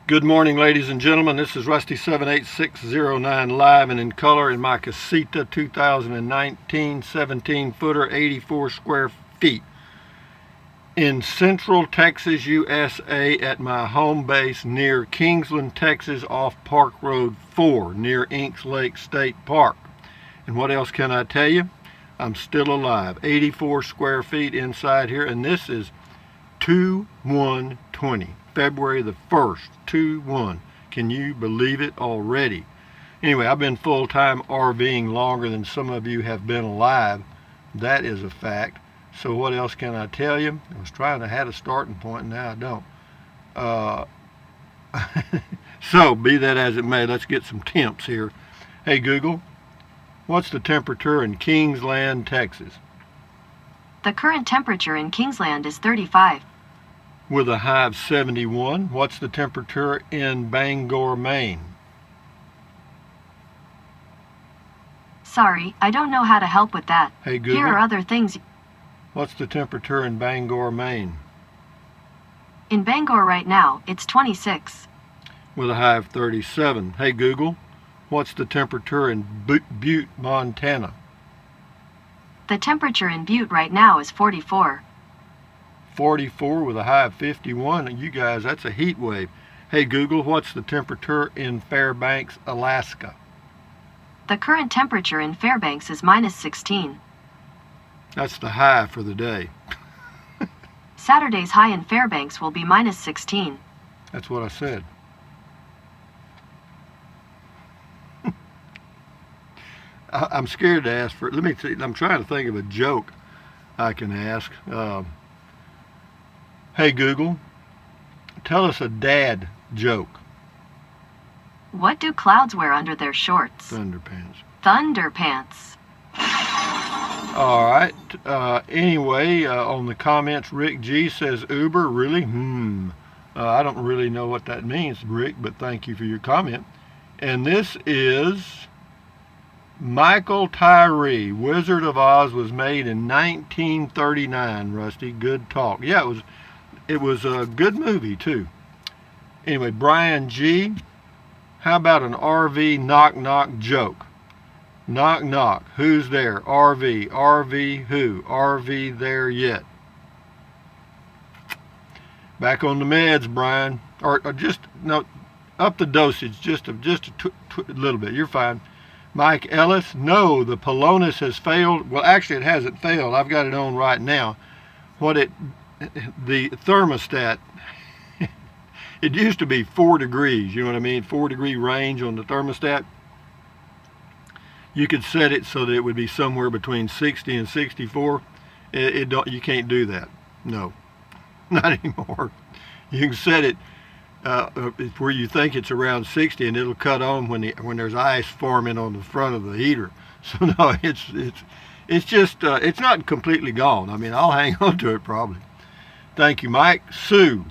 Good morning, ladies and gentlemen. This is Rusty 78609 live and in color in my Casita 2019 17-footer, 84 square feet in Central Texas, USA, at my home base near Kingsland, Texas, off Park Road 4 near Inks Lake State Park. And what else can I tell you? I'm still alive. 84 square feet inside here, and this is 2/1/20. February the 1st, 2/1. Can you believe it already? Anyway, I've been full-time RVing longer than some of you have been alive. That is a fact. So what else can I tell you? I was trying to have a starting point, and now I don't. So, be that as it may, let's get some temps here. Hey, Google, what's the temperature in Kingsland, Texas? The current temperature in Kingsland is 35. With a high of 71. What's the temperature in Bangor, Maine? Sorry, I don't know how to help with that. Hey, Google, Here are other things. what's the temperature in Bangor, Maine? In Bangor right now, it's 26. With a high of 37. Hey, Google, what's the temperature in Butte, Montana? The temperature in Butte right now is 44. 44 with a high of 51. You guys, that's a heat wave. Hey, Google, what's the temperature in Fairbanks, Alaska? The current temperature in Fairbanks is -16. That's the high for the day. Saturday's high in Fairbanks will be -16. That's what I said. I'm scared to ask for, let me see, I'm trying to think of a joke I can ask. Hey, Google, tell us a dad joke. What do clouds wear under their shorts? Thunderpants. Thunderpants. All right. Anyway, on the comments, Rick G says, Uber, really? I don't really know what that means, Rick, but thank you for your comment. And this is Michael Tyree. Wizard of Oz was made in 1939, Rusty. Good talk. Yeah, it was a good movie, too. Anyway, Brian G., how about an RV knock-knock joke? Knock, knock. Who's there? RV. RV who? RV there yet? Back on the meds, Brian. Or just, no, up the dosage just a little bit. You're fine. Mike Ellis, no, the Pelonis has failed. Well, actually, it hasn't failed. I've got it on right now. The thermostat, it used to be 4 degrees, you know what I mean? 4-degree range on the thermostat. You could set it so that it would be somewhere between 60 and 64. You can't do that. No, not anymore. You can set it where you think it's around 60, and it'll cut on when there's ice forming on the front of the heater. So no, it's just it's not completely gone. I mean, I'll hang on to it probably. Thank you, Mike. Sue,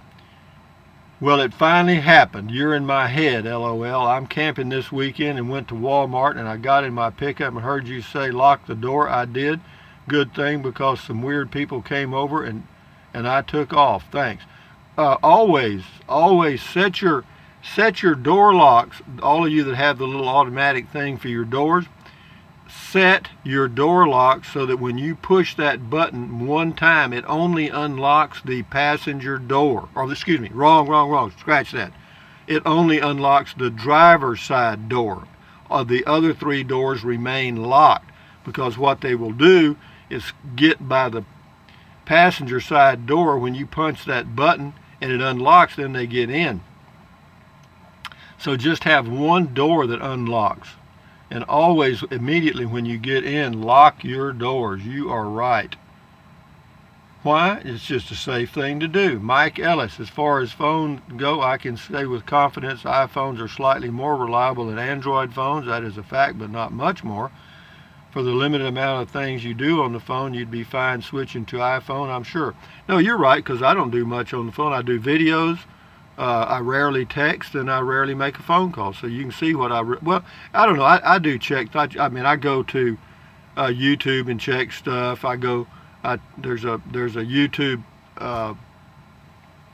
well, it finally happened. You're in my head, LOL. I'm camping this weekend and went to Walmart, and I got in my pickup and heard you say lock the door. I did. Good thing, because some weird people came over and I took off. Thanks. Always set your door locks. All of you that have the little automatic thing for your doors, set your door lock so that when you push that button one time, it only unlocks the passenger door. Or excuse me, wrong. Scratch that. It only unlocks the driver's side door. The other 3 doors remain locked, because what they will do is get by the passenger side door. When you punch that button and it unlocks, then they get in. So just have one door that unlocks. And always, immediately when you get in, lock your doors. You are right. Why? It's just a safe thing to do. Mike Ellis, as far as phones go, I can say with confidence iPhones are slightly more reliable than Android phones. That is a fact, but not much more. For the limited amount of things you do on the phone, you'd be fine switching to iPhone, I'm sure. No, you're right, because I don't do much on the phone. I do videos. I rarely text, and I rarely make a phone call. So you can see what well, I don't know. I do check. I mean, I go to YouTube and check stuff. There's a YouTube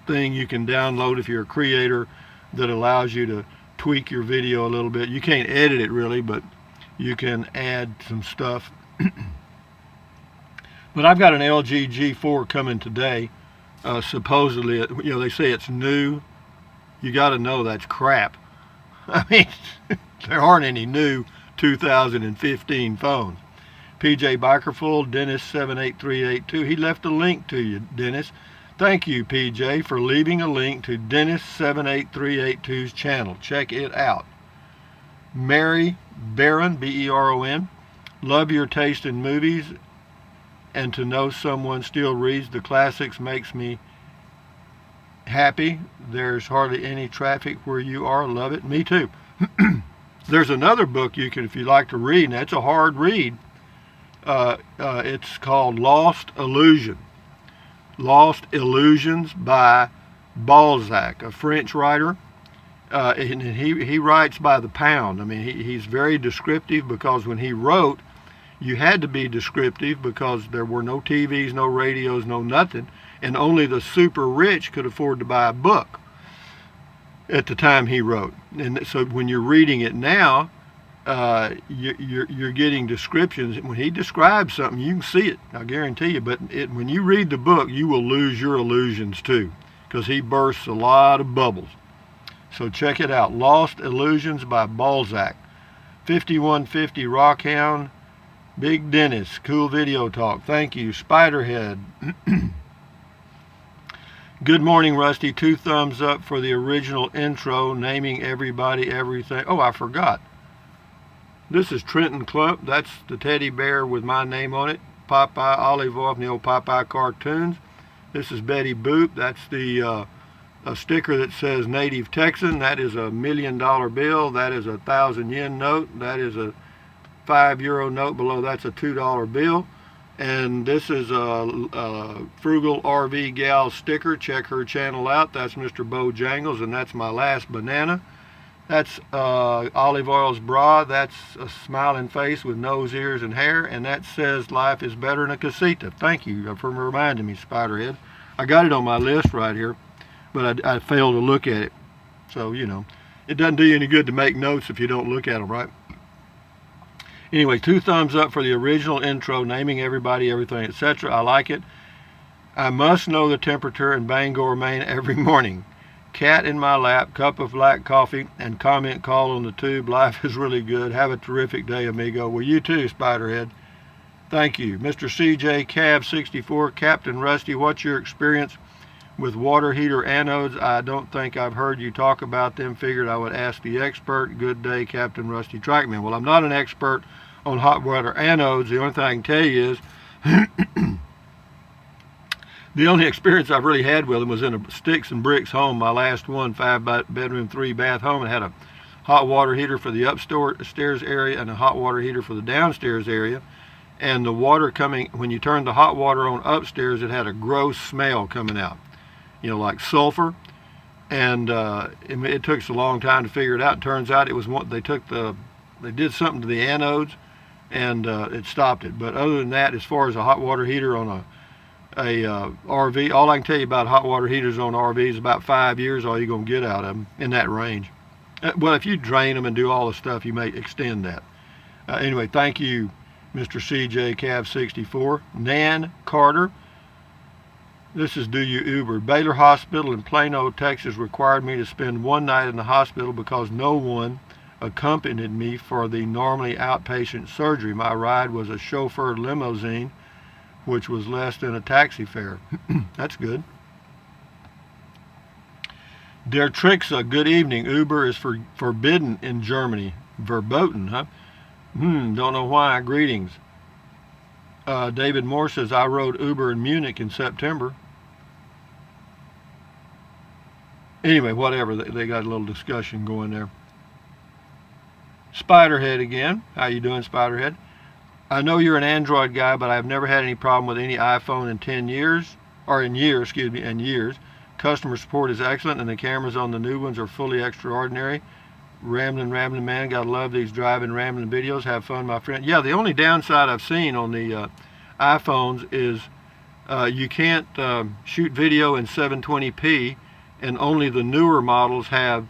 thing you can download if you're a creator that allows you to tweak your video a little bit. You can't edit it really, but you can add some stuff. But I've got an LG G4 coming today. Supposedly, you know, they say it's new. You got to know that's crap. I mean, there aren't any new 2015 phones. PJ Bikerful, Dennis 78382. He left a link to you, Dennis. Thank you, PJ, for leaving a link to Dennis 78382's channel. Check it out. Mary Barron, B-E-R-O-N. Love your taste in movies, and to know someone still reads the classics makes me happy. There's hardly any traffic where you are. Love it. Me too. There's another book you can, if you like to read, and that's a hard read. It's called Lost Illusion. Lost Illusions by Balzac, a French writer. And he writes by the pound. I mean, he's very descriptive, because when he wrote, you had to be descriptive because there were no TVs, no radios, no nothing, and only the super rich could afford to buy a book at the time he wrote. And so when you're reading it now, you're getting descriptions. When he describes something, you can see it, I guarantee you. But when you read the book, you will lose your illusions too, because he bursts a lot of bubbles. So check it out. Lost Illusions by Balzac. 5150 Rockhound. Big Dennis, cool video talk. Thank you. Spiderhead. Good morning, Rusty. 2 thumbs up for the original intro, naming everybody everything. Oh, I forgot. This is Trenton Clump. That's the teddy bear with my name on it. Popeye, Olive Oil from the old Popeye cartoons. This is Betty Boop. That's the a sticker that says Native Texan. That is $1 million bill. That is a 1,000 yen note. That is a €5 note. Below that's a $2 bill. And this is a Frugal RV Gal sticker. Check her channel out. That's Mr. Bojangles, and that's my last banana. That's Olive Oil's bra. That's a smiling face with nose, ears, and hair. And that says life is better than a casita. Thank you for reminding me, Spiderhead. I got it on my list right here, but I failed to look at it. So, you know, it doesn't do you any good to make notes if you don't look at them, right? Anyway, 2 thumbs up for the original intro, naming everybody, everything, etc. I like it. I must know the temperature in Bangor, Maine every morning. Cat in my lap, cup of black coffee, and comment call on the tube. Life is really good. Have a terrific day, amigo. Well, you too, Spiderhead. Thank you. Mr. CJ Cab 64, Captain Rusty, what's your experience with water heater anodes? I don't think I've heard you talk about them. Figured I would ask the expert. Good day, Captain Rusty Trackman. Well, I'm not an expert on hot water anodes. The only thing I can tell you is the only experience I've really had with them was in a sticks and bricks home. My last one, 5-bedroom, 3-bath home. It had a hot water heater for the upstairs area and a hot water heater for the downstairs area. And the water coming, when you turned the hot water on upstairs, it had a gross smell coming out, you know, like sulfur. And it took us a long time to figure it out. It turns out it was one, they did something to the anodes, and it stopped it. But other than that, as far as a hot water heater on a RV, all I can tell you about hot water heaters on RVs is about 5 years, all you're going to get out of them in that range. Well, if you drain them and do all the stuff, you may extend that. Anyway, thank you, Mr. CJ Cav 64. Nan Carter. This is Do You Uber. Baylor Hospital in Plano, Texas required me to spend one night in the hospital because no one accompanied me for the normally outpatient surgery. My ride was a chauffeured limousine, which was less than a taxi fare. That's good. Der Trixa, good evening. Uber is forbidden in Germany. Verboten, huh? Don't know why. Greetings. David Moore says, I rode Uber in Munich in September. Anyway, whatever. They got a little discussion going there. Spiderhead again. How you doing, Spiderhead? I know you're an Android guy, but I've never had any problem with any iPhone in 10 years, or in years, excuse me, in years. Customer support is excellent, and the cameras on the new ones are fully extraordinary. Rambling man, gotta love these driving rambling videos. Have fun, my friend. Yeah, the only downside I've seen on the iPhones is you can't shoot video in 720p, and only the newer models have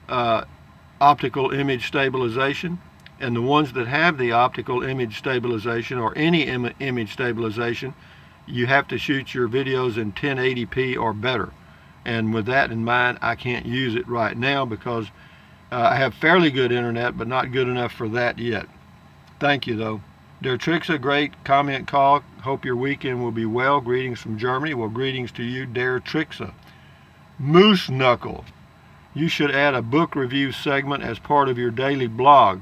optical image stabilization. And the ones that have the optical image stabilization or any image stabilization, you have to shoot your videos in 1080p or better. And with that in mind, I can't use it right now because I have fairly good internet, but not good enough for that yet. Thank you, though. Der Trixa, great comment call. Hope your weekend will be well. Greetings from Germany. Well, greetings to you, Der Trixa. Moose Knuckle. You should add a book review segment as part of your daily blog.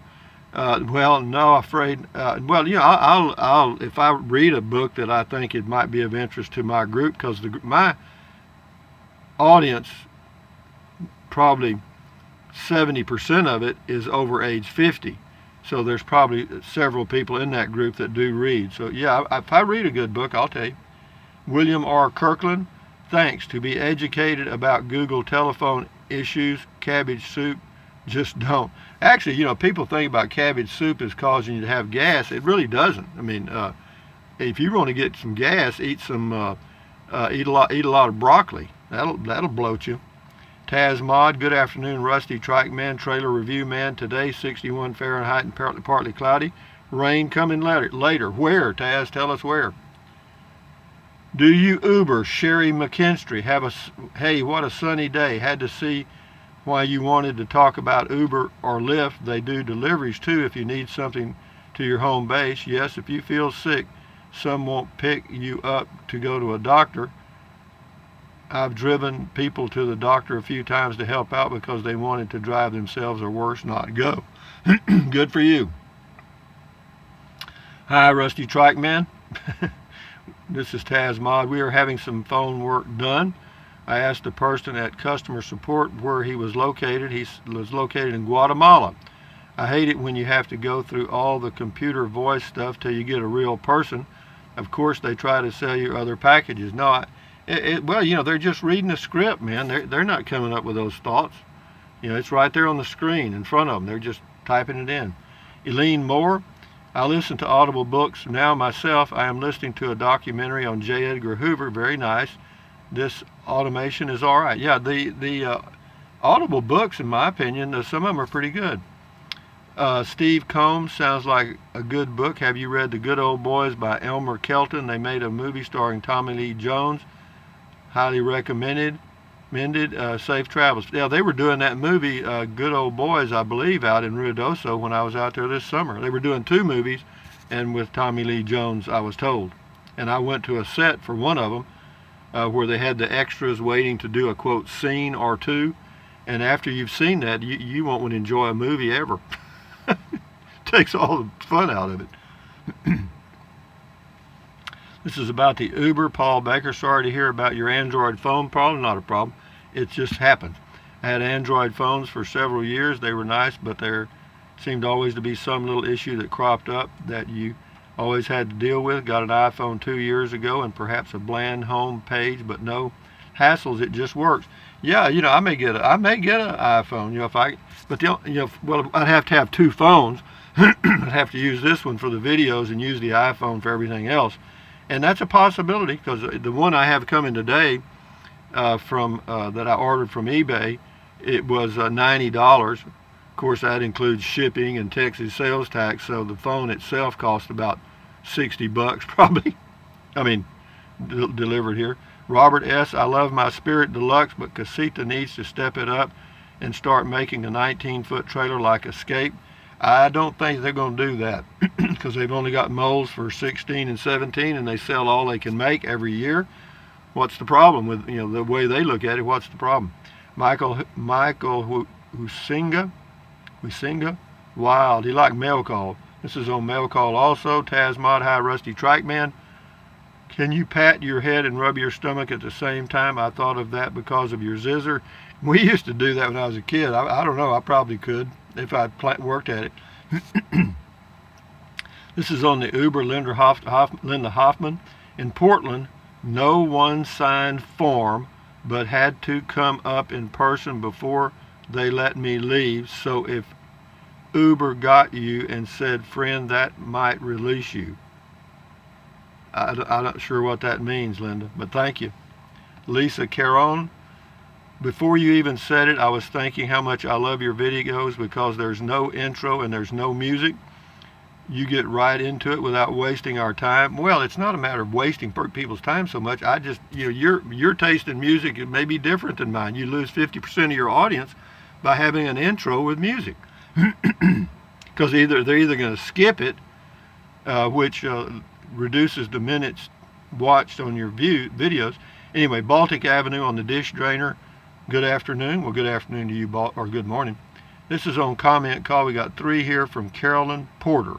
Well, no, afraid. Well, you know, I'll if I read a book that I think it might be of interest to my group, because my audience, probably 70% of it is over age 50. So there's probably several people in that group that do read. So yeah, if I read a good book, I'll tell you. William R. Kirkland, thanks. To be educated about Google telephone issues, cabbage soup, just don't. Actually, you know, people think about cabbage soup as causing you to have gas. It really doesn't. I mean, if you want to get some gas, eat a lot of broccoli. That'll bloat you. Taz Mod, good afternoon, Rusty Trike Man, Trailer Review Man. Today, 61 Fahrenheit and partly cloudy. Rain coming later. Where, Taz? Tell us where. Do you Uber? Sherry McKinstry. Hey, what a sunny day. Had to see why you wanted to talk about Uber or Lyft. They do deliveries too if you need something to your home base. Yes, if you feel sick, some won't pick you up to go to a doctor. I've driven people to the doctor a few times to help out because they wanted to drive themselves or worse, not go. Good for you. Hi, Rusty Trike Man. This is Taz Mod. We are having some phone work done. I asked the person at customer support where he was located. He was located in Guatemala. I hate it when you have to go through all the computer voice stuff till you get a real person. Of course, they try to sell you other packages. No, well, you know, they're just reading a script, man. They're not coming up with those thoughts. You know, it's right there on the screen in front of them. They're just typing it in. Eileen Moore, I listen to Audible books now myself. I am listening to a documentary on J. Edgar Hoover. Very nice. This automation is all right. Yeah, the Audible books, in my opinion, some of them are pretty good. Steve Combs, sounds like a good book. Have you read The Good Old Boys by Elmer Kelton? They made a movie starring Tommy Lee Jones. Highly recommended. Safe travels. Yeah, they were doing that movie, Good Old Boys, I believe, out in Ruidoso when I was out there this summer. They were doing 2 movies, and with Tommy Lee Jones, I was told. And I went to a set for one of them where they had the extras waiting to do a, quote, scene or two. And after you've seen that, you won't enjoy a movie ever. Takes all the fun out of it. This is about the Uber. Paul Baker, sorry to hear about your Android phone problem. Not a problem. It just happened. I had Android phones for several years. They were nice, but there seemed always to be some little issue that cropped up that you always had to deal with. Got an iPhone 2 years ago and perhaps a bland home page, but no hassles. It just works. Yeah, you know, I may get an iPhone. You know, well, I'd have to have 2 phones. I'd have to use this one for the videos and use the iPhone for everything else. And that's a possibility because the one I have coming today that I ordered from eBay, it was $90. Of course, that includes shipping and Texas sales tax, so the phone itself cost about $60 probably. I mean, delivered here. Robert S., I love my Spirit Deluxe, but Casita needs to step it up and start making a 19-foot trailer like Escape. I don't think they're going to do that because they've only got molds for 16 and 17 and they sell all they can make every year. What's the problem with, you know, the way they look at it? What's the problem? Michael Huizinga, Wild. He liked Mail Call. This is on Mail Call also. Taz Mod, hi, Rusty Trike Man. Can you pat your head and rub your stomach at the same time? I thought of that because of your zizzer. We used to do that when I was a kid. I don't know. I probably could if I worked at it. This is on the Uber, Linda Hoffman. In Portland, no one signed form, but had to come up in person before they let me leave. So if Uber got you and said, friend, that might release you. I'm not sure what that means, Linda, but thank you. Lisa Caron, Before you even said it, I was thinking how much I love your videos because there's no intro and there's no music. You get right into it without wasting our time. Well, it's not a matter of wasting people's time so much. I just, your taste in music, it may be different than mine. You lose 50% of your audience by having an intro with music. Because they're either going to skip it, which reduces the minutes watched on your videos. Anyway, Baltic Avenue on the dish drainer. Good afternoon. Well, good afternoon to you, or good morning. This is on comment call. We got 3 here from Carolyn Porter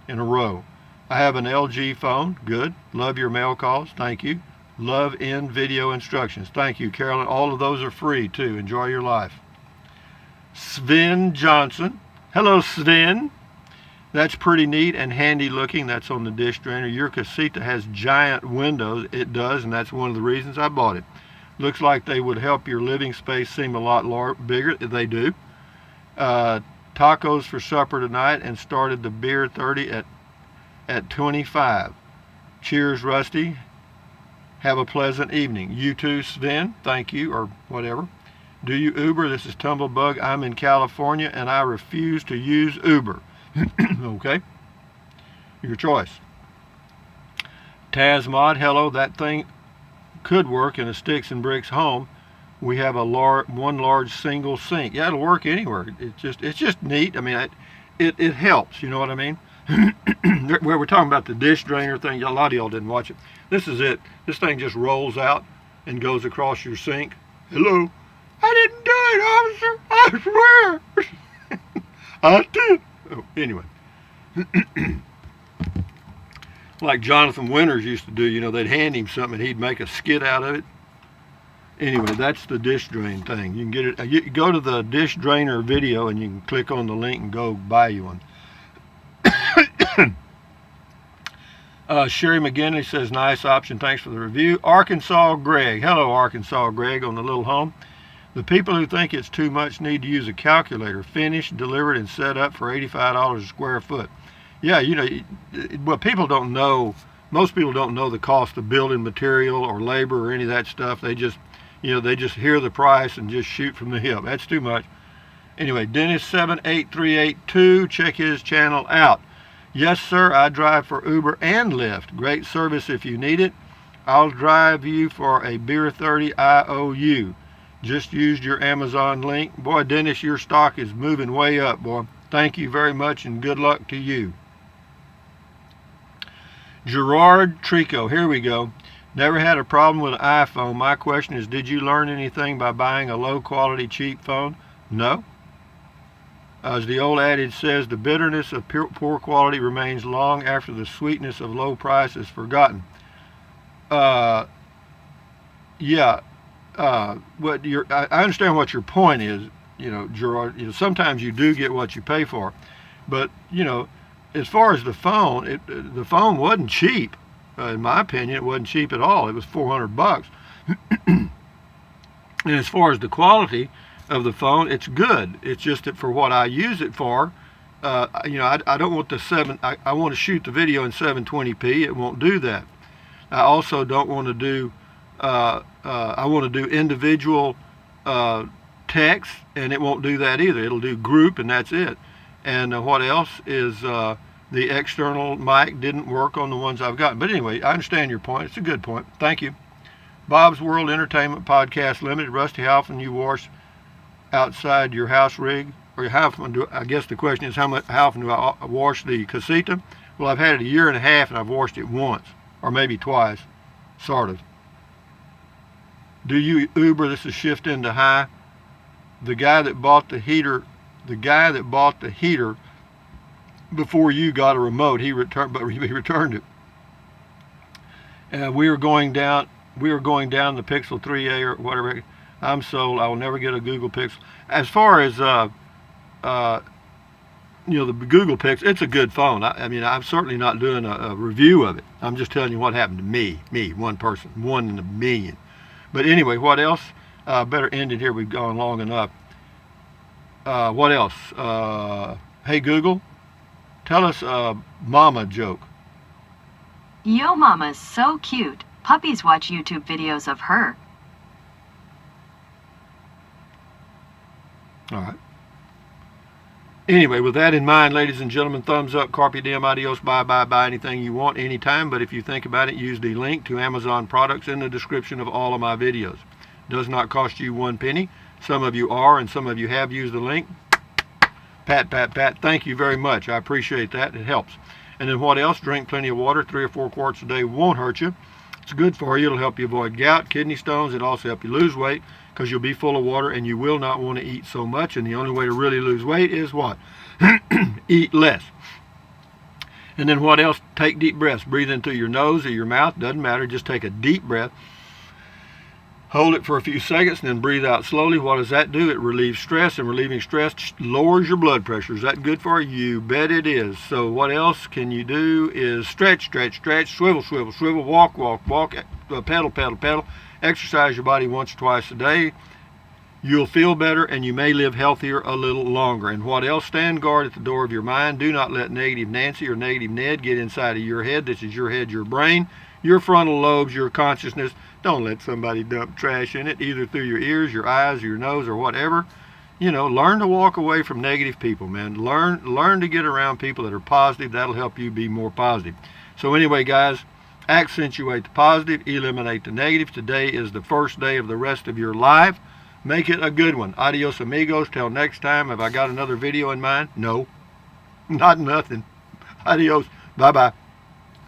in a row. I have an LG phone. Good. Love your mail calls. Thank you. Love in video instructions. Thank you, Carolyn. All of those are free too. Enjoy your life. Sven Johnson. Hello, Sven. That's pretty neat and handy looking. That's on the dish drainer. Your casita has giant windows. It does, and that's one of the reasons I bought it. Looks like they would help your living space seem a lot bigger. They do. Tacos for supper tonight, and started the beer 30 at 25. Cheers, Rusty. Have a pleasant evening. You too, Sven. Thank you, or whatever. Do you Uber? This is Tumblebug. I'm in California, and I refuse to use Uber. Okay? Your choice. Tazmod, hello. That thing could work in a sticks and bricks home. We have a one large single sink. Yeah, it'll work anywhere. It's just neat. I mean, it helps. You know what I mean? Where we're talking about the dish drainer thing. A lot of y'all didn't watch it. This is it. This thing just rolls out and goes across your sink. Hello. I didn't do it, officer. I swear. I did. Oh, anyway. Like Jonathan Winters used to do, they'd hand him something and he'd make a skit out of it. Anyway, that's the dish drain thing. You can get it. You go to the dish drainer video and you can click on the link and go buy you one. Sherry McGinley says, nice option. Thanks for the review. Arkansas Greg. Hello, Arkansas Greg on the little home. The people who think it's too much need to use a calculator. Finished, delivered, and set up for $85 a square foot. Yeah, well, people don't know. Most people don't know the cost of building material or labor or any of that stuff. They just, they just hear the price and just shoot from the hip. That's too much. Anyway, Dennis78382, check his channel out. Yes, sir, I drive for Uber and Lyft. Great service if you need it. I'll drive you for a beer 30 IOU. Just used your Amazon link. Boy, Dennis, your stock is moving way up, boy. Thank you very much and good luck to you. Gerard Trico, here we go. Never had a problem with an iPhone. My question is, did you learn anything by buying a low-quality, cheap phone? No. As the old adage says, the bitterness of poor quality remains long after the sweetness of low price is forgotten. I understand what your point is, Gerard. Sometimes you do get what you pay for. But, as far as the phone wasn't cheap. In my opinion, it wasn't cheap at all. It was $400. And as far as the quality of the phone, it's good. It's just that for what I use it for, I don't want I want to shoot the video in 720p. It won't do that. I also don't want to do, I want to do individual text, and it won't do that either. It'll do group, and that's it. And what else is, the external mic didn't work on the ones I've gotten. But anyway, I understand your point. It's a good point. Thank you. Bob's World Entertainment Podcast Limited. Rusty, how often you wash outside your house rig? Or how often I guess the question is how often do I wash the casita? Well, I've had it 1.5 years and I've washed it once. Or maybe twice. Sort of. Do you Uber? This is shift into high. The guy that bought the heater before you got a remote, he returned it. We were going down the Pixel 3a or whatever. I'm sold. I will never get a Google Pixel. As far as the Google Pixel, it's a good phone. I mean, I'm certainly not doing a review of it. I'm just telling you what happened to me, one person, 1 in a million. But anyway, what else? Better end it here. We've gone long enough. What else? Hey Google, tell us a mama joke. Yo mama's so cute. Puppies watch YouTube videos of her. All right. Anyway, with that in mind, ladies and gentlemen, thumbs up, carpe diem, adios, bye, buy anything you want, anytime. But if you think about it, use the link to Amazon products in the description of all of my videos. Does not cost you 1 penny. Some of you are, and some of you have used the link. Pat, pat, pat. Thank you very much. I appreciate that. It helps. And then what else? Drink plenty of water. 3 or 4 quarts a day won't hurt you. It's good for you. It'll help you avoid gout, kidney stones. It'll also help you lose weight because you'll be full of water and you will not want to eat so much. And the only way to really lose weight is what? Eat less. And then what else? Take deep breaths. Breathe into your nose or your mouth. Doesn't matter. Just take a deep breath. Hold it for a few seconds and then breathe out slowly. What does that do? It relieves stress, and relieving stress lowers your blood pressure. Is that good for you? You bet it is. So what else can you do is stretch, stretch, stretch, swivel, swivel, swivel, walk, walk, walk, pedal, pedal, pedal. Exercise your body once or twice a day. You'll feel better and you may live healthier a little longer. And what else? Stand guard at the door of your mind. Do not let negative Nancy or negative Ned get inside of your head. This is your head, your brain, your frontal lobes, your consciousness. Don't let somebody dump trash in it, either through your ears, your eyes, your nose, or whatever. You know, learn to walk away from negative people, man. Learn to get around people that are positive. That'll help you be more positive. So anyway, guys, accentuate the positive, eliminate the negative. Today is the first day of the rest of your life. Make it a good one. Adios, amigos. Till next time. Have I got another video in mind? No. Not nothing. Adios. Bye-bye.